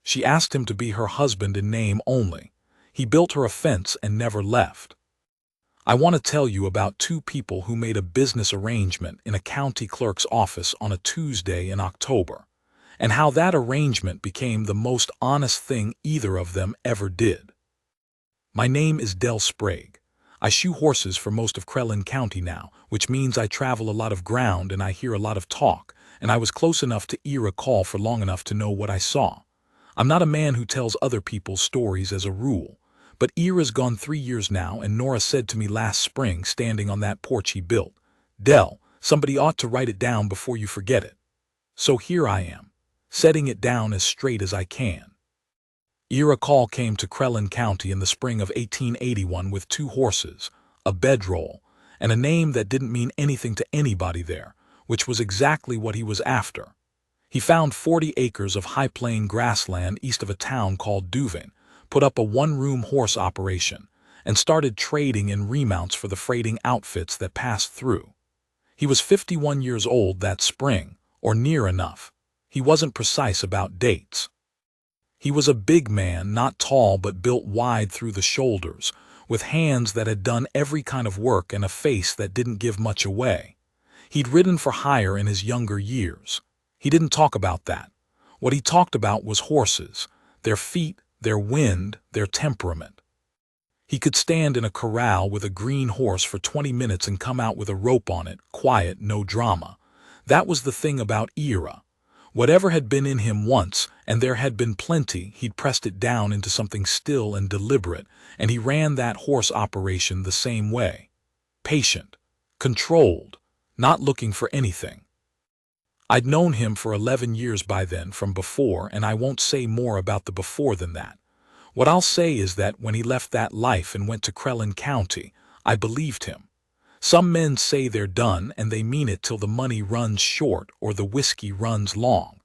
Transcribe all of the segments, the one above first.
She asked him to be her husband in name only. He built her a fence and never left. I want to tell you about two people who made a business arrangement in a county clerk's office on a Tuesday in October, and how that arrangement became the most honest thing either of them ever did. My name is Del Sprague. I shoe horses for most of Crellin County now, which means I travel a lot of ground and I hear a lot of talk, and I was close enough to ear a call for long enough to know what I saw. I'm not a man who tells other people's stories as a rule, but Ira's gone 3 years now, and Nora said to me last spring, standing on that porch he built, "Del, somebody ought to write it down before you forget it." So here I am, setting it down as straight as I can. Ira Call came to Crellin County in the spring of 1881 with 2 horses, a bedroll, and a name that didn't mean anything to anybody there, which was exactly what he was after. He found 40 acres of high plain grassland east of a town called Duvin, put up a 1-room horse operation, and started trading in remounts for the freighting outfits that passed through. He was 51 years old that spring, or near enough. He wasn't precise about dates. He was a big man, not tall but built wide through the shoulders, with hands that had done every kind of work and a face that didn't give much away. He'd ridden for hire in his younger years. He didn't talk about that. What he talked about was horses, their feet, their wind, their temperament. He could stand in a corral with a green horse for 20 minutes and come out with a rope on it, quiet, no drama. That was the thing about Ira. Whatever had been in him once, and there had been plenty, he'd pressed it down into something still and deliberate, and he ran that horse operation the same way. Patient, controlled, not looking for anything. I'd known him for 11 years by then from before, and I won't say more about the before than that. What I'll say is that when he left that life and went to Crellin County, I believed him. Some men say they're done, and they mean it till the money runs short or the whiskey runs long.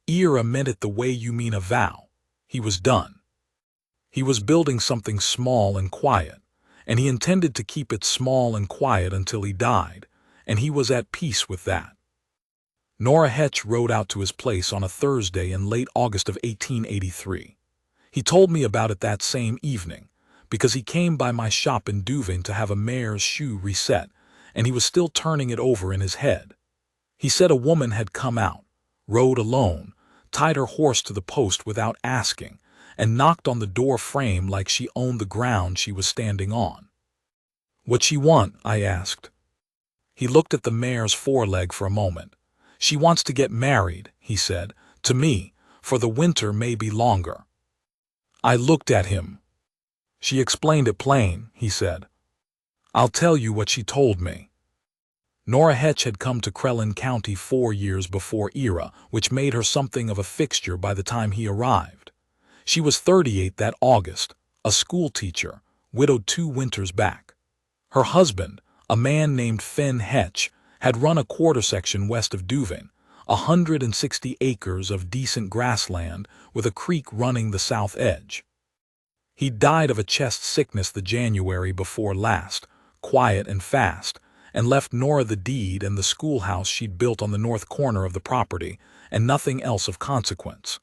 Ira meant it the way you mean a vow. He was done. He was building something small and quiet, and he intended to keep it small and quiet until he died, and he was at peace with that. Nora Hetch rode out to his place on a Thursday in late August of 1883. He told me about it that same evening, because he came by my shop in Duvin to have a mare's shoe reset, and he was still turning it over in his head. He said a woman had come out, rode alone, tied her horse to the post without asking, and knocked on the door frame like she owned the ground she was standing on. "What she want?" I asked. He looked at the mare's foreleg for a moment. "She wants to get married," he said, "to me, for the winter may be longer." I looked at him. "She explained it plain," he said. "I'll tell you what she told me." Nora Hetch had come to Crellin County 4 years before Ira, which made her something of a fixture by the time he arrived. She was 38 that August, a school teacher, widowed 2 winters back. Her husband, a man named Fen Hetch, had run a quarter section west of Duvin, 160 acres of decent grassland with a creek running the south edge. He died of a chest sickness the January before last, quiet and fast, and left Nora the deed and the schoolhouse she'd built on the north corner of the property, and nothing else of consequence.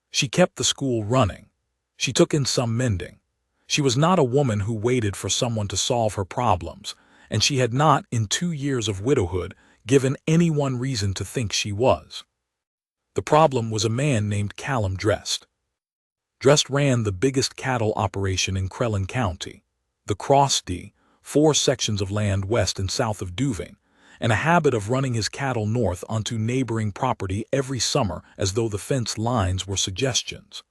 She kept the school running. She took in some mending. She was not a woman who waited for someone to solve her problems, and she had not, in 2 years of widowhood, given anyone reason to think she was. The problem was a man named Callum Drest. Drest ran the biggest cattle operation in Crellin County, the Cross D, 4 sections of land west and south of Duvin, and a habit of running his cattle north onto neighboring property every summer as though the fence lines were suggestions.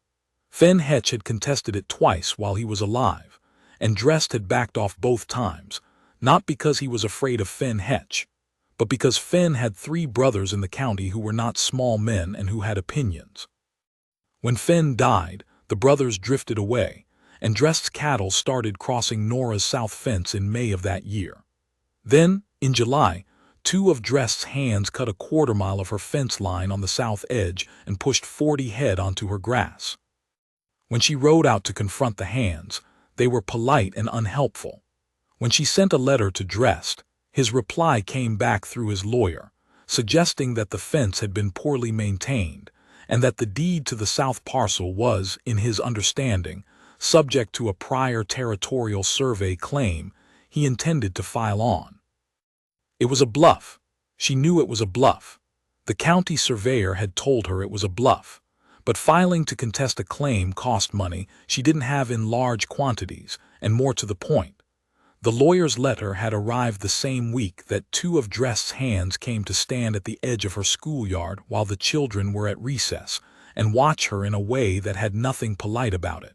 Fen Hetch had contested it twice while he was alive, and Drest had backed off both times, not because he was afraid of Fen Hetch, but because Fen had 3 brothers in the county who were not small men and who had opinions. When Fen died, the brothers drifted away, and Drest's cattle started crossing Nora's south fence in May of that year. Then, in July, 2 of Drest's hands cut a quarter-mile of her fence line on the south edge and pushed 40 head onto her grass. When she rode out to confront the hands, they were polite and unhelpful. When she sent a letter to Drest, his reply came back through his lawyer, suggesting that the fence had been poorly maintained, and that the deed to the south parcel was, in his understanding, subject to a prior territorial survey claim he intended to file on. It was a bluff. She knew it was a bluff. The county surveyor had told her it was a bluff. But filing to contest a claim cost money she didn't have in large quantities, and more to the point. The lawyer's letter had arrived the same week that two of Drest's hands came to stand at the edge of her schoolyard while the children were at recess, and watch her in a way that had nothing polite about it.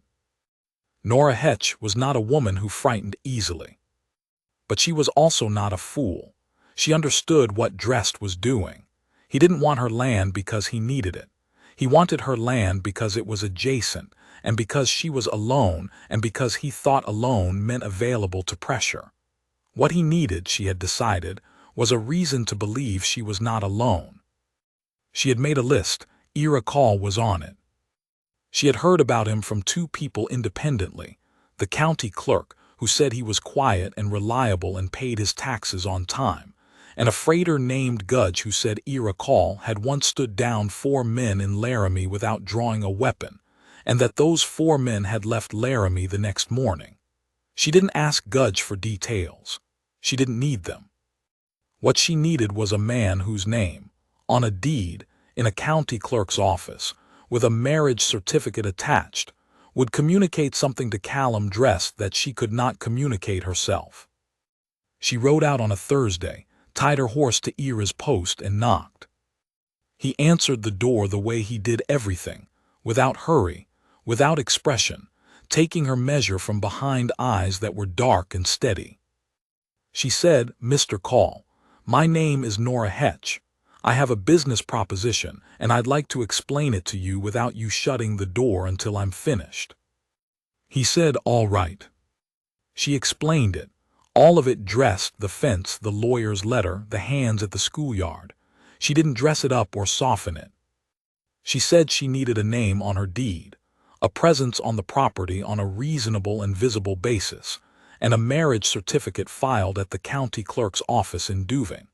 Nora Hetch was not a woman who frightened easily. But she was also not a fool. She understood what Drest was doing. He didn't want her land because he needed it. He wanted her land because it was adjacent, and because she was alone, and because he thought alone meant available to pressure. What he needed, she had decided, was a reason to believe she was not alone. She had made a list. Ira Call was on it. She had heard about him from two people independently, the county clerk, who said he was quiet and reliable and paid his taxes on time, and a freighter named Gudge who said Ira Call had once stood down 4 men in Laramie without drawing a weapon, and that those 4 men had left Laramie the next morning. She didn't ask Gudge for details. She didn't need them. What she needed was a man whose name, on a deed, in a county clerk's office, with a marriage certificate attached, would communicate something to Callum Drest that she could not communicate herself. She rode out on a Thursday, tied her horse to Ira's post and knocked. He answered the door the way he did everything, without hurry, without expression, taking her measure from behind eyes that were dark and steady. She said, "Mr. Call, my name is Nora Hetch. I have a business proposition, and I'd like to explain it to you without you shutting the door until I'm finished." He said, "All right." She explained it. All of it dressed, the fence, the lawyer's letter, the hands at the schoolyard. She didn't dress it up or soften it. She said she needed a name on her deed, a presence on the property on a reasonable and visible basis, and a marriage certificate filed at the county clerk's office in Duving.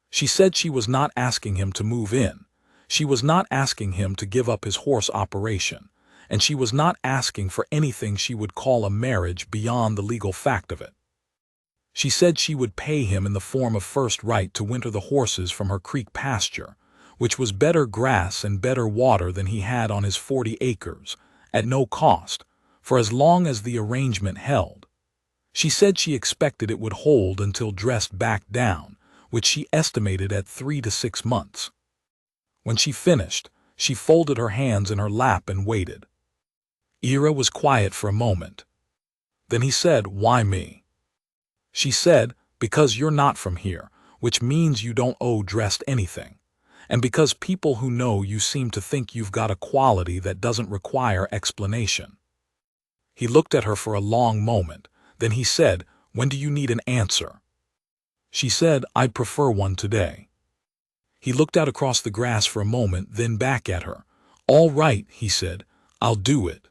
She said she was not asking him to move in. She was not asking him to give up his horse operation, and she was not asking for anything she would call a marriage beyond the legal fact of it. She said she would pay him in the form of first right to winter the horses from her creek pasture, which was better grass and better water than he had on his 40 acres, at no cost, for as long as the arrangement held. She said she expected it would hold until Drest backed down, which she estimated at 3 to 6 months. When she finished, she folded her hands in her lap and waited. Ira was quiet for a moment. Then he said, "Why me?" She said, "Because you're not from here, which means you don't owe Drest anything, and because people who know you seem to think you've got a quality that doesn't require explanation." He looked at her for a long moment, then he said, "When do you need an answer?" She said, "I'd prefer one today." He looked out across the grass for a moment, then back at her. "All right," he said, "I'll do it."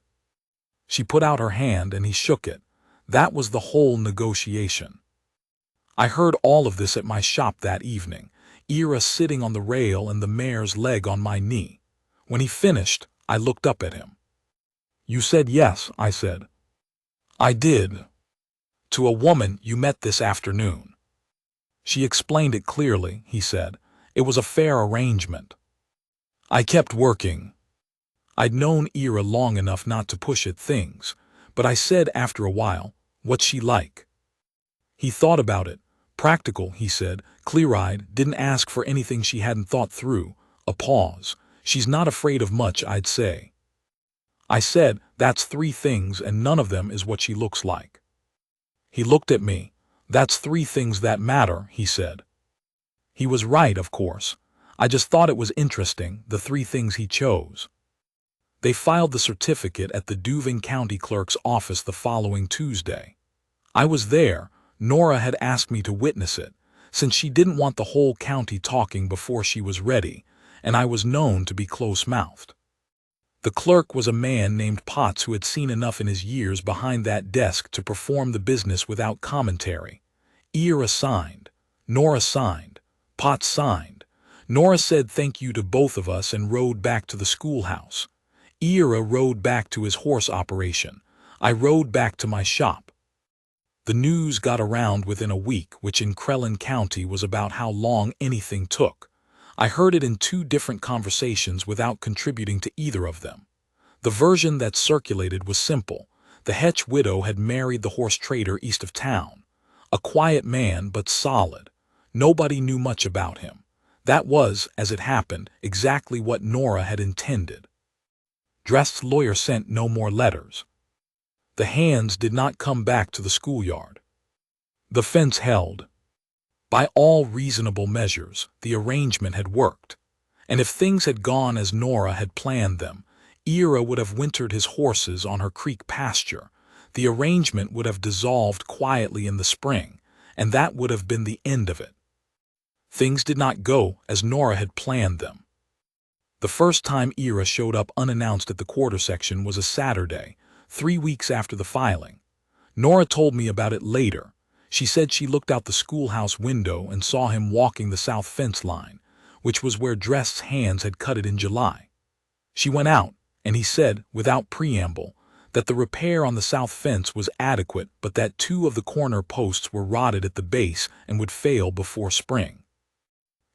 She put out her hand and he shook it. That was the whole negotiation. I heard all of this at my shop that evening, Ira sitting on the rail and the mare's leg on my knee. When he finished, I looked up at him. "You said yes," I said. "I did. To a woman you met this afternoon." She explained it clearly, he said. It was a fair arrangement. I kept working. I'd known Ira long enough not to push at things, but I said after a while, "What's she like?" He thought about it. Practical, he said, clear-eyed, didn't ask for anything she hadn't thought through. A pause. "She's not afraid of much, I'd say." I said, "That's 3 things and none of them is what she looks like." He looked at me. "That's 3 things that matter," he said. He was right, of course. I just thought it was interesting, the 3 things he chose. They filed the certificate at the Duving County Clerk's office the following Tuesday. I was there. Nora had asked me to witness it, since she didn't want the whole county talking before she was ready, and I was known to be close-mouthed. The clerk was a man named Potts who had seen enough in his years behind that desk to perform the business without commentary. Ira signed. Nora signed. Potts signed. Nora said thank you to both of us and rode back to the schoolhouse. Ira rode back to his horse operation. I rode back to my shop. The news got around within a week, which in Crellin County was about how long anything took. I heard it in two different conversations without contributing to either of them. The version that circulated was simple. The Hetch widow had married the horse trader east of town. A quiet man, but solid. Nobody knew much about him. That was, as it happened, exactly what Nora had intended. Drest's lawyer sent no more letters. The hands did not come back to the schoolyard. The fence held. By all reasonable measures, the arrangement had worked. And if things had gone as Nora had planned them, Ira would have wintered his horses on her creek pasture. The arrangement would have dissolved quietly in the spring, and that would have been the end of it. Things did not go as Nora had planned them. The first time Ira showed up unannounced at the quarter section was a Saturday, 3 weeks after the filing. Nora told me about it later. She said she looked out the schoolhouse window and saw him walking the south fence line, which was where Drest's hands had cut it in July. She went out, and he said, without preamble, that the repair on the south fence was adequate, but that 2 of the corner posts were rotted at the base and would fail before spring.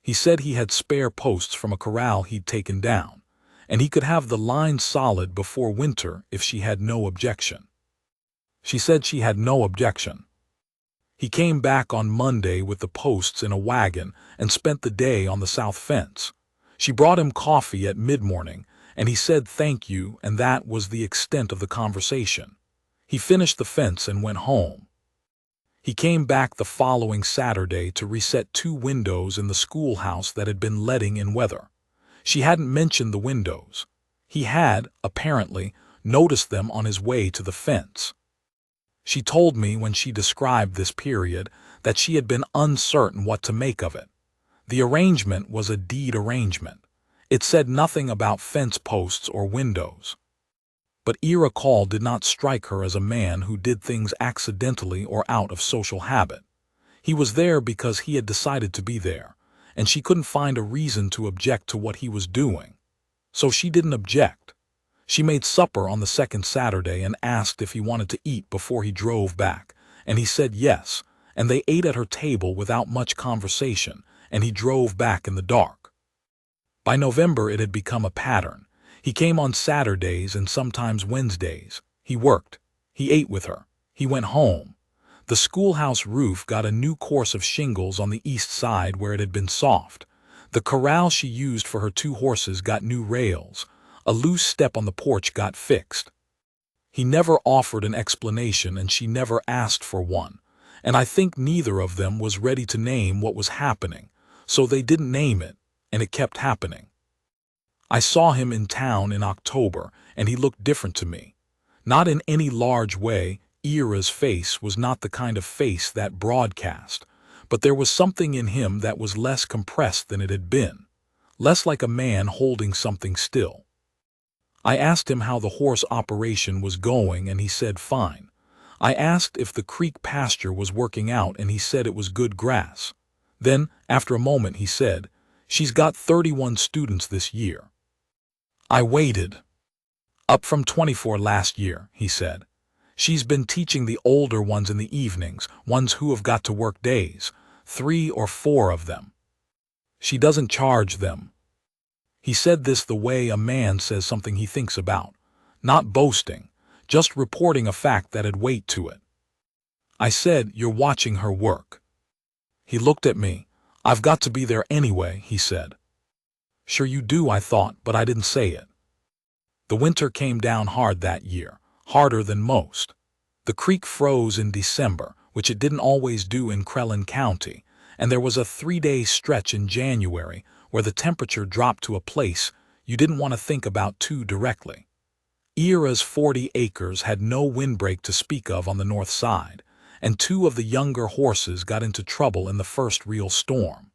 He said he had spare posts from a corral he'd taken down, and he could have the line solid before winter if she had no objection. She said she had no objection. He came back on Monday with the posts in a wagon and spent the day on the south fence. She brought him coffee at mid-morning, and he said thank you, and that was the extent of the conversation. He finished the fence and went home. He came back the following Saturday to reset 2 windows in the schoolhouse that had been letting in weather. She hadn't mentioned the windows. He had, apparently, noticed them on his way to the fence. She told me when she described this period that she had been uncertain what to make of it. The arrangement was a deed arrangement. It said nothing about fence posts or windows. But Ira Call did not strike her as a man who did things accidentally or out of social habit. He was there because he had decided to be there, and she couldn't find a reason to object to what he was doing. So she didn't object. She made supper on the second Saturday and asked if he wanted to eat before he drove back, and he said yes, and they ate at her table without much conversation, and he drove back in the dark. By November it had become a pattern. He came on Saturdays and sometimes Wednesdays. He worked. He ate with her. He went home. The schoolhouse roof got a new course of shingles on the east side where it had been soft. The corral she used for her 2 horses got new rails. A loose step on the porch got fixed. He never offered an explanation and she never asked for one, and I think neither of them was ready to name what was happening, so they didn't name it, and it kept happening. I saw him in town in October, and he looked different to me. Not in any large way. Ira's face was not the kind of face that broadcast, but there was something in him that was less compressed than it had been, less like a man holding something still. I asked him how the horse operation was going, and he said fine. I asked if the creek pasture was working out, and he said it was good grass. Then, after a moment, he said, "She's got 31 students this year." I waited. "Up from 24 last year," he said. "She's been teaching the older ones in the evenings, ones who have got to work days, 3 or 4 of them. She doesn't charge them." He said this the way a man says something he thinks about, not boasting, just reporting a fact that had weight to it. I said, "You're watching her work." He looked at me. "I've got to be there anyway," he said. Sure you do, I thought, but I didn't say it. The winter came down hard that year, harder than most. The creek froze in December, which it didn't always do in Crellin County, and there was a 3-day stretch in January where the temperature dropped to a place you didn't want to think about too directly. Ira's 40 acres had no windbreak to speak of on the north side, and 2 of the younger horses got into trouble in the first real storm.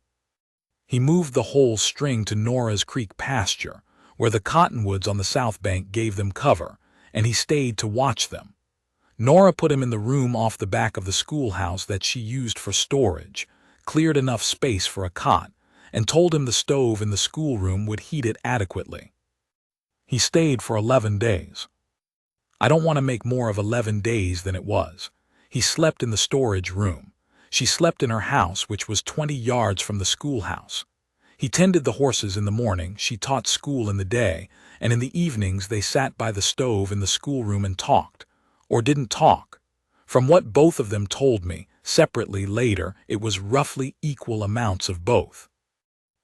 He moved the whole string to Nora's creek pasture, where the cottonwoods on the south bank gave them cover, and he stayed to watch them. Nora put him in the room off the back of the schoolhouse that she used for storage, cleared enough space for a cot, and told him the stove in the schoolroom would heat it adequately. He stayed for 11 days. I don't want to make more of 11 days than it was. He slept in the storage room. She slept in her house, which was 20 yards from the schoolhouse. He tended the horses in the morning, she taught school in the day, and in the evenings they sat by the stove in the schoolroom and talked, or didn't talk. From what both of them told me, separately later, it was roughly equal amounts of both.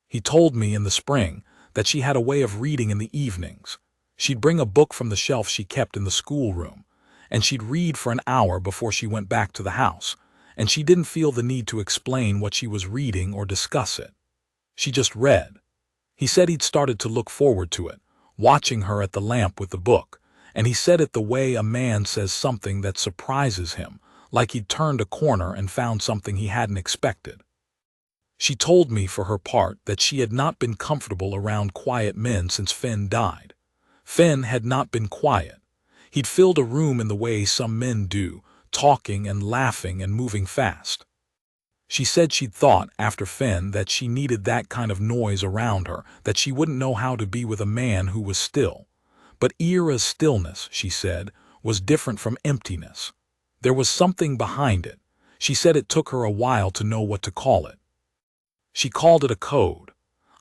He told me in the spring that she had a way of reading in the evenings. She'd bring a book from the shelf she kept in the schoolroom, and she'd read for an hour before she went back to the house, and she didn't feel the need to explain what she was reading or discuss it. She just read. He said he'd started to look forward to it, watching her at the lamp with the book, and he said it the way a man says something that surprises him, like he'd turned a corner and found something he hadn't expected. She told me, for her part, that she had not been comfortable around quiet men since Finn died. Finn had not been quiet. He'd filled a room in the way some men do, talking and laughing and moving fast. She said she'd thought, after Finn, that she needed that kind of noise around her, that she wouldn't know how to be with a man who was still. But Ira's stillness, she said, was different from emptiness. There was something behind it. She said it took her a while to know what to call it. She called it a code.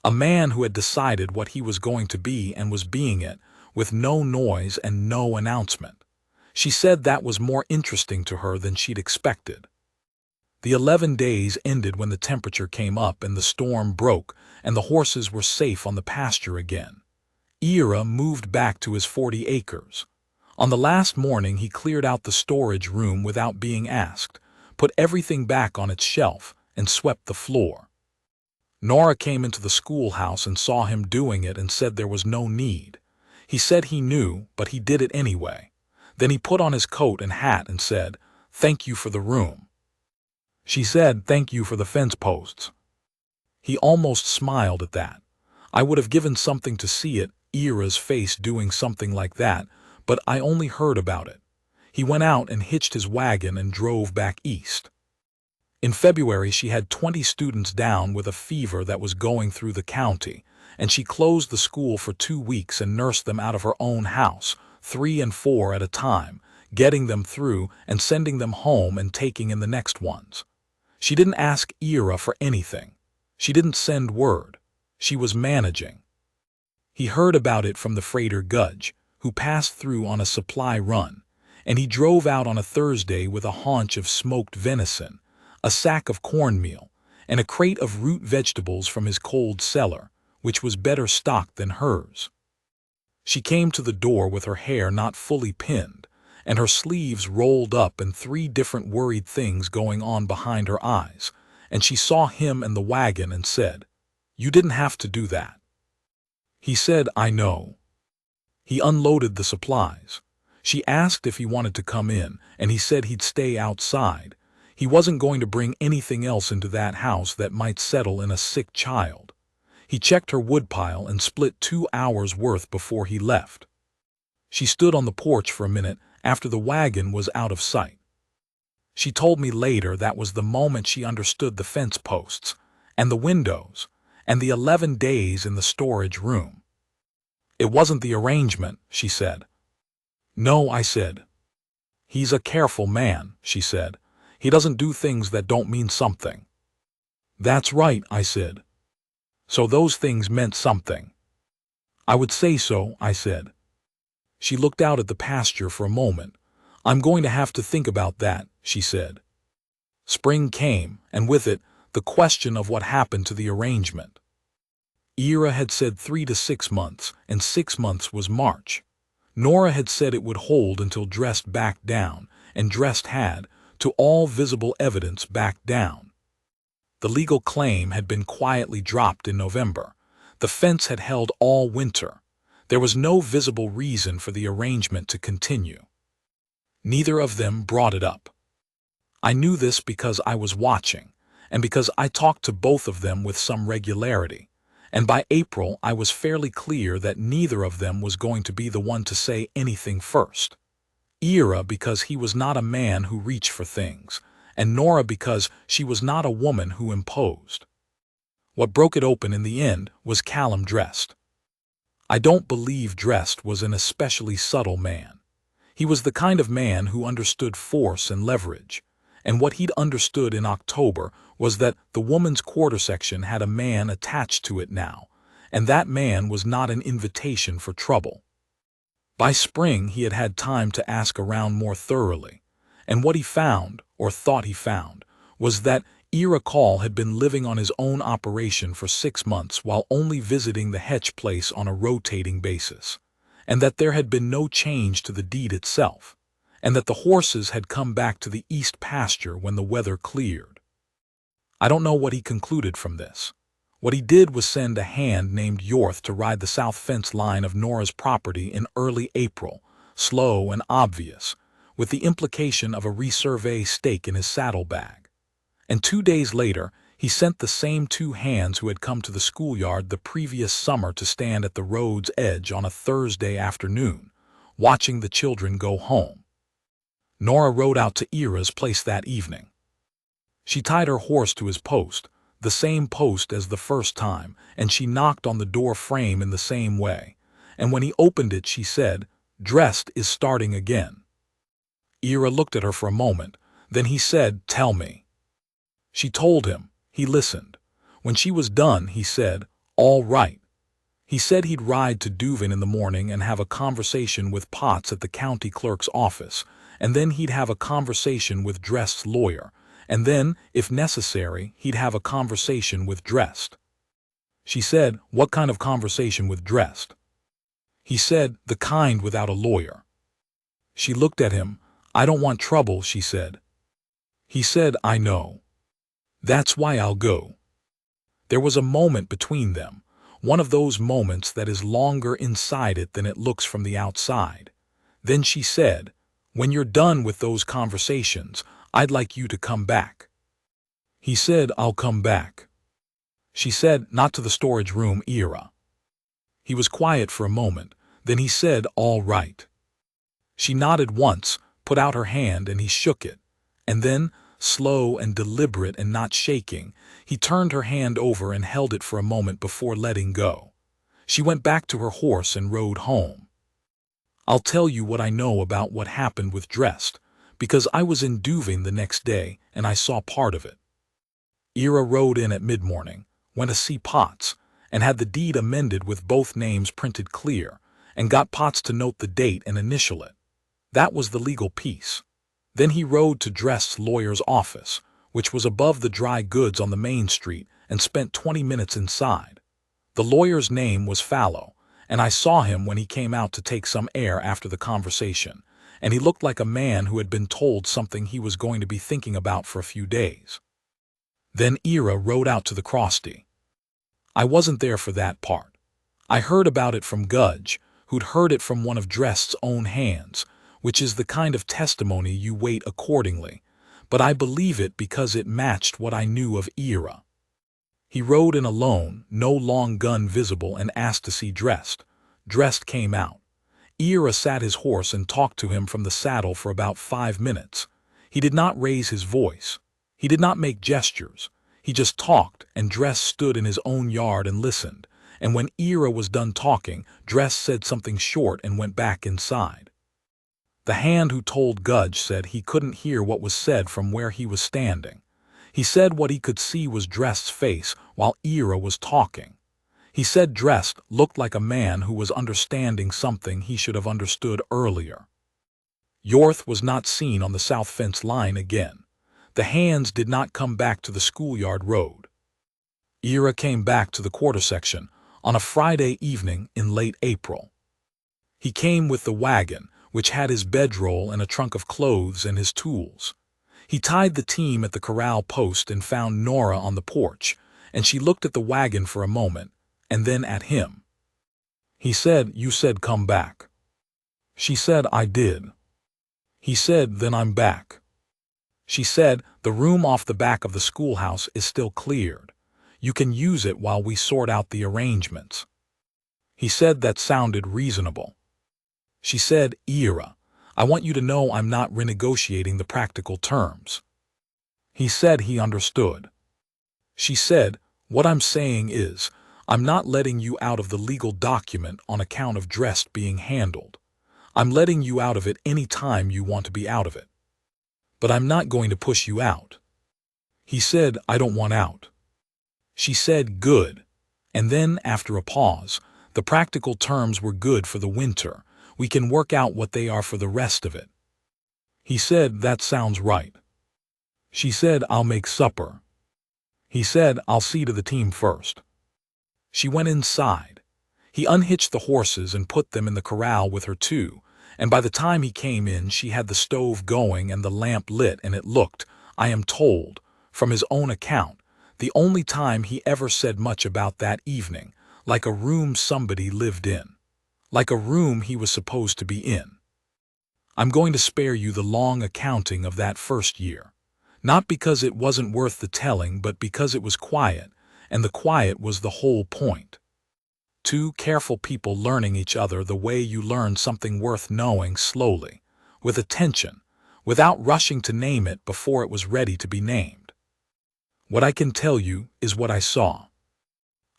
A man who had decided what he was going to be and was being it, with no noise and no announcement. She said that was more interesting to her than she'd expected. The 11 days ended when the temperature came up and the storm broke and the horses were safe on the pasture again. Ira moved back to his 40 acres. On the last morning he cleared out the storage room without being asked, put everything back on its shelf, and swept the floor. Nora came into the schoolhouse and saw him doing it and said there was no need. He said he knew, but he did it anyway. Then he put on his coat and hat and said, "Thank you for the room." She said, "Thank you for the fence posts." He almost smiled at that. I would have given something to see it, Ira's face doing something like that, but I only heard about it. He went out and hitched his wagon and drove back east. In February she had 20 students down with a fever that was going through the county, and she closed the school for 2 weeks and nursed them out of her own house, 3 and 4 at a time, getting them through and sending them home and taking in the next ones. She didn't ask Ira for anything. She didn't send word. She was managing. He heard about it from the freighter Gudge, who passed through on a supply run, and he drove out on a Thursday with a haunch of smoked venison, a sack of cornmeal, and a crate of root vegetables from his cold cellar, which was better stocked than hers. She came to the door with her hair not fully pinned, and her sleeves rolled up and 3 different worried things going on behind her eyes, and she saw him and the wagon and said, "You didn't have to do that." He said, "I know." He unloaded the supplies. She asked if he wanted to come in, and he said he'd stay outside. He wasn't going to bring anything else into that house that might settle in a sick child. He checked her woodpile and split 2 hours' worth before he left. She stood on the porch for a minute after the wagon was out of sight. She told me later that was the moment she understood the fence posts, and the windows, and the 11 days in the storage room. "It wasn't the arrangement," she said. "No," I said. "He's a careful man," she said. "He doesn't do things that don't mean something." "That's right," I said. "So those things meant something." "I would say so," I said. She looked out at the pasture for a moment. "I'm going to have to think about that," she said. Spring came, and with it, the question of what happened to the arrangement. Ira had said 3 to 6 months, and 6 months was March. Nora had said it would hold until Drest backed down, and Drest had, to all visible evidence, backed down. The legal claim had been quietly dropped in November. The fence had held all winter. There was no visible reason for the arrangement to continue. Neither of them brought it up. I knew this because I was watching, and because I talked to both of them with some regularity, and by April I was fairly clear that neither of them was going to be the one to say anything first. Ira because he was not a man who reached for things, and Nora because she was not a woman who imposed. What broke it open in the end was Callum Drest. I don't believe Drest was an especially subtle man. He was the kind of man who understood force and leverage, and what he'd understood in October was that the woman's quarter section had a man attached to it now, and that man was not an invitation for trouble. By spring he had had time to ask around more thoroughly, and what he found, or thought he found, was that Ira Call had been living on his own operation for 6 months while only visiting the Hetch place on a rotating basis, and that there had been no change to the deed itself, and that the horses had come back to the east pasture when the weather cleared. I don't know what he concluded from this. What he did was send a hand named Yorth to ride the south fence line of Nora's property in early April, slow and obvious, with the implication of a resurvey stake in his saddlebag. And 2 days later, he sent the same 2 hands who had come to the schoolyard the previous summer to stand at the road's edge on a Thursday afternoon, watching the children go home. Nora rode out to Ira's place that evening. She tied her horse to his post, the same post as the first time, and she knocked on the door frame in the same way, and when he opened it she said, "Drest is starting again." Ira looked at her for a moment, then he said, "Tell me." She told him. He listened. When she was done, he said, "All right." He said he'd ride to Duvin in the morning and have a conversation with Potts at the county clerk's office, and then he'd have a conversation with Drest's lawyer, and then, if necessary, he'd have a conversation with Drest. She said, "What kind of conversation with Drest?" He said, "The kind without a lawyer." She looked at him. "I don't want trouble," she said. He said, "I know. That's why I'll go." There was a moment between them, one of those moments that is longer inside it than it looks from the outside. Then she said, "When you're done with those conversations, I'd like you to come back." He said, "I'll come back." She said, "Not to the storage room, Ira." He was quiet for a moment, then he said, "All right." She nodded once, put out her hand, and he shook it, and then, slow and deliberate and not shaking, he turned her hand over and held it for a moment before letting go. She went back to her horse and rode home. I'll tell you what I know about what happened with Drest, because I was in Duvin the next day and I saw part of it. Ira rode in at mid-morning, went to see Potts, and had the deed amended with both names printed clear, and got Potts to note the date and initial it. That was the legal piece. Then he rode to Drest's lawyer's office, which was above the dry goods on the main street, and spent 20 minutes inside. The lawyer's name was Fallow, and I saw him when he came out to take some air after the conversation, and he looked like a man who had been told something he was going to be thinking about for a few days. Then Ira rode out to the Crosty. I wasn't there for that part. I heard about it from Gudge, who'd heard it from one of Drest's own hands, which is the kind of testimony you weight accordingly, but I believe it because it matched what I knew of Ira. He rode in alone, no long gun visible, and asked to see Drest. Drest came out. Ira sat his horse and talked to him from the saddle for about 5 minutes. He did not raise his voice. He did not make gestures. He just talked, and Drest stood in his own yard and listened, and when Ira was done talking, Drest said something short and went back inside. The hand who told Gudge said he couldn't hear what was said from where he was standing. He said what he could see was Drest's face while Ira was talking. He said Drest looked like a man who was understanding something he should have understood earlier. Yorth was not seen on the south fence line again. The hands did not come back to the schoolyard road. Ira came back to the quarter section on a Friday evening in late April. He came with the wagon, which had his bedroll and a trunk of clothes and his tools. He tied the team at the corral post and found Nora on the porch, and she looked at the wagon for a moment, and then at him. He said, "You said come back." She said, "I did." He said, "Then I'm back." She said, "The room off the back of the schoolhouse is still cleared. You can use it while we sort out the arrangements." He said that sounded reasonable. She said, "Ira, I want you to know I'm not renegotiating the practical terms." He said he understood. She said, What I'm saying is, I'm not letting you out of the legal document on account of dress being handled. I'm letting you out of it any time you want to be out of it. But I'm not going to push you out. He said, I don't want out. She said, good. And then, after a pause, the practical terms were good for the winter. We can work out what they are for the rest of it. He said, that sounds right. She said, I'll make supper. He said, I'll see to the team first. She went inside. He unhitched the horses and put them in the corral with her too, and by the time he came in she had the stove going and the lamp lit, and it looked, I am told, from his own account, the only time he ever said much about that evening, like a room somebody lived in, like a room he was supposed to be in. I'm going to spare you the long accounting of that first year, not because it wasn't worth the telling, but because it was quiet, and the quiet was the whole point. Two careful people learning each other the way you learn something worth knowing, slowly, with attention, without rushing to name it before it was ready to be named. What I can tell you is what I saw.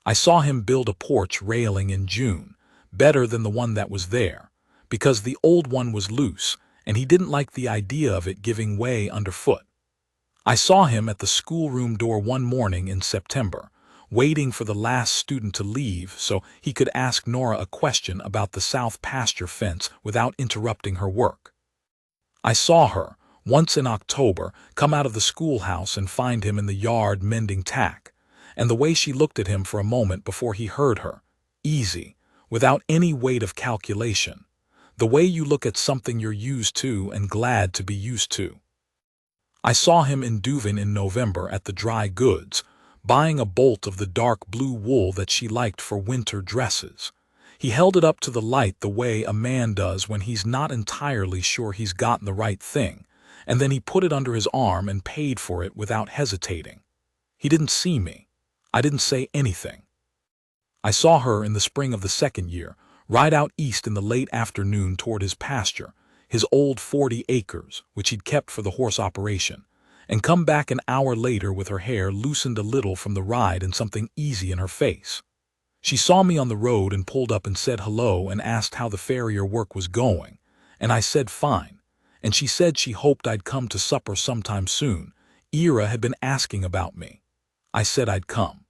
I saw him build a porch railing in June, better than the one that was there, because the old one was loose, and he didn't like the idea of it giving way underfoot. I saw him at the schoolroom door one morning in September, waiting for the last student to leave so he could ask Nora a question about the south pasture fence without interrupting her work. I saw her, once in October, come out of the schoolhouse and find him in the yard mending tack, and the way she looked at him for a moment before he heard her, easy, without any weight of calculation, the way you look at something you're used to and glad to be used to. I saw him in Duvin in November at the dry goods, buying a bolt of the dark blue wool that she liked for winter dresses. He held it up to the light the way a man does when he's not entirely sure he's gotten the right thing, and then he put it under his arm and paid for it without hesitating. He didn't see me. I didn't say anything. I saw her in the spring of the second year, ride out east in the late afternoon toward his pasture, his old 40 acres, which he'd kept for the horse operation, and come back an hour later with her hair loosened a little from the ride and something easy in her face. She saw me on the road and pulled up and said hello and asked how the farrier work was going, and I said fine, and she said she hoped I'd come to supper sometime soon. Ira had been asking about me. I said I'd come.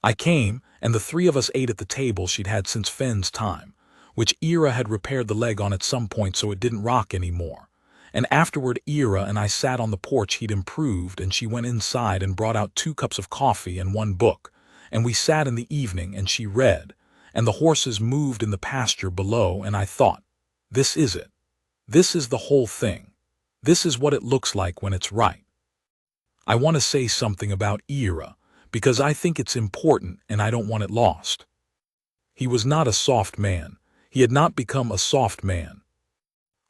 I came, and the three of us ate at the table she'd had since Fenn's time, which Ira had repaired the leg on at some point so it didn't rock anymore. And afterward Ira and I sat on the porch he'd improved, and she went inside and brought out 2 cups of coffee and 1 book, and we sat in the evening and she read, and the horses moved in the pasture below, and I thought, this is it. This is the whole thing. This is what it looks like when it's right. I want to say something about Ira, because I think it's important and I don't want it lost. He was not a soft man. He had not become a soft man.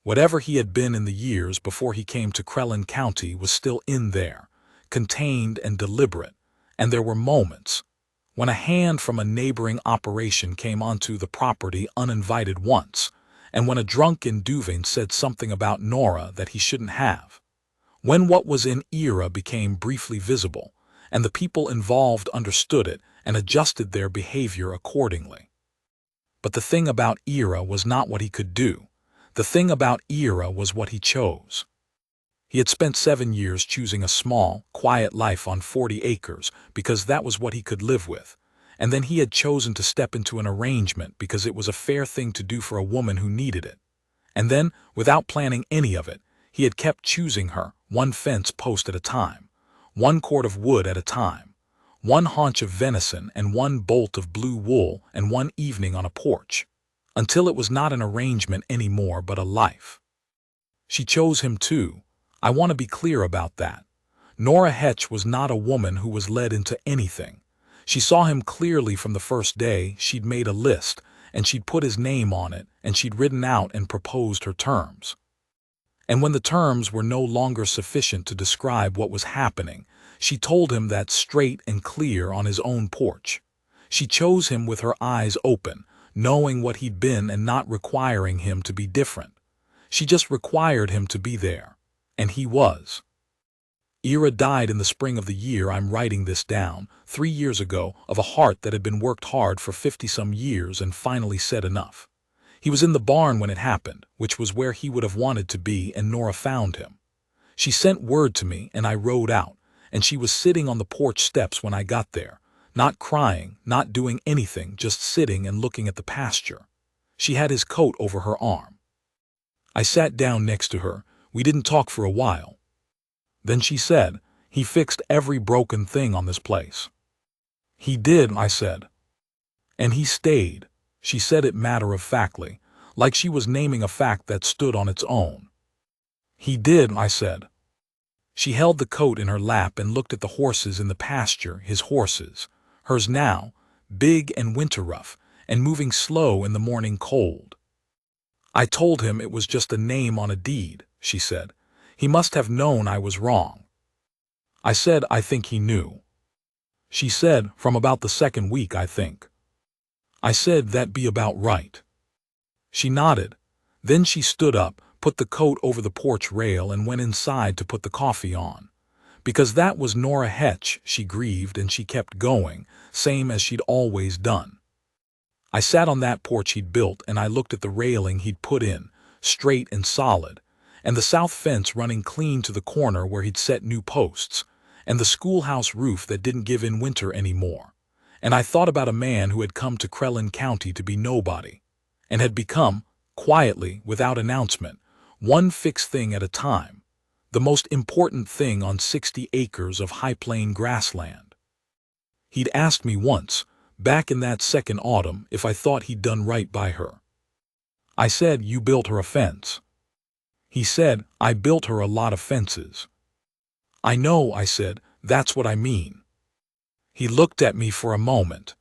Whatever he had been in the years before he came to Crellin County was still in there, contained and deliberate, and there were moments when a hand from a neighboring operation came onto the property uninvited once, and when a drunk in Duvin said something about Nora that he shouldn't have, when what was in Ira became briefly visible, and the people involved understood it and adjusted their behavior accordingly. But the thing about Ira was not what he could do. The thing about Ira was what he chose. He had spent 7 years choosing a small, quiet life on 40 acres because that was what he could live with, and then he had chosen to step into an arrangement because it was a fair thing to do for a woman who needed it. And then, without planning any of it, he had kept choosing her, 1 fence post at a time, 1 cord of wood at a time, 1 haunch of venison and 1 bolt of blue wool and 1 evening on a porch, until it was not an arrangement anymore but a life. She chose him too. I want to be clear about that. Nora Hetch was not a woman who was led into anything. She saw him clearly from the first day. She'd made a list, and she'd put his name on it, and she'd written out and proposed her terms. And when the terms were no longer sufficient to describe what was happening, she told him that straight and clear on his own porch. She chose him with her eyes open, knowing what he'd been and not requiring him to be different. She just required him to be there. And he was. Ira died in the spring of the year I'm writing this down, 3 years ago, of a heart that had been worked hard for 50-some years and finally said enough. He was in the barn when it happened, which was where he would have wanted to be, and Nora found him. She sent word to me, and I rode out, and she was sitting on the porch steps when I got there, not crying, not doing anything, just sitting and looking at the pasture. She had his coat over her arm. I sat down next to her. We didn't talk for a while. Then she said, "He fixed every broken thing on this place." "He did," I said. "And he stayed." She said it matter-of-factly, like she was naming a fact that stood on its own. "He did," I said. She held the coat in her lap and looked at the horses in the pasture, his horses, hers now, big and winter-rough, and moving slow in the morning cold. "I told him it was just a name on a deed," she said. "He must have known I was wrong." I said, "I think he knew." She said, "From about the second week, I think." I said, "That'd be about right." She nodded. Then she stood up, put the coat over the porch rail, and went inside to put the coffee on. Because that was Nora Hetch, she grieved, and she kept going, same as she'd always done. I sat on that porch he'd built, and I looked at the railing he'd put in, straight and solid, and the south fence running clean to the corner where he'd set new posts, and the schoolhouse roof that didn't give in winter anymore. And I thought about a man who had come to Crellin County to be nobody, and had become, quietly, without announcement, one fixed thing at a time, the most important thing on 60 acres of high plain grassland. He'd asked me once, back in that second autumn, if I thought he'd done right by her. I said, "You built her a fence." He said, "I built her a lot of fences." "I know," I said, "that's what I mean." He looked at me for a moment.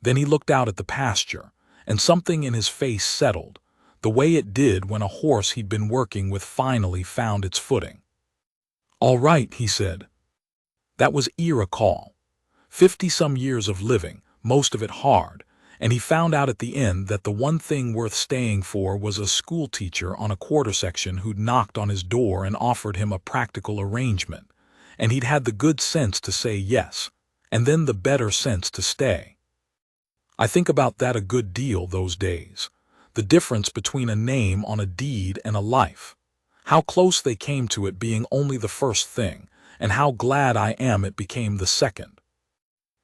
Then he looked out at the pasture, and something in his face settled, the way it did when a horse he'd been working with finally found its footing. "All right," he said. That was Ira Call. 50-some years of living, most of it hard, and he found out at the end that the one thing worth staying for was a schoolteacher on a quarter section who'd knocked on his door and offered him a practical arrangement, and he'd had the good sense to say yes, and then the better sense to stay. I think about that a good deal those days, the difference between a name on a deed and a life, how close they came to it being only the first thing, and how glad I am it became the second.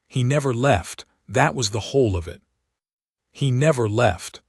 He never left, that was the whole of it. He never left.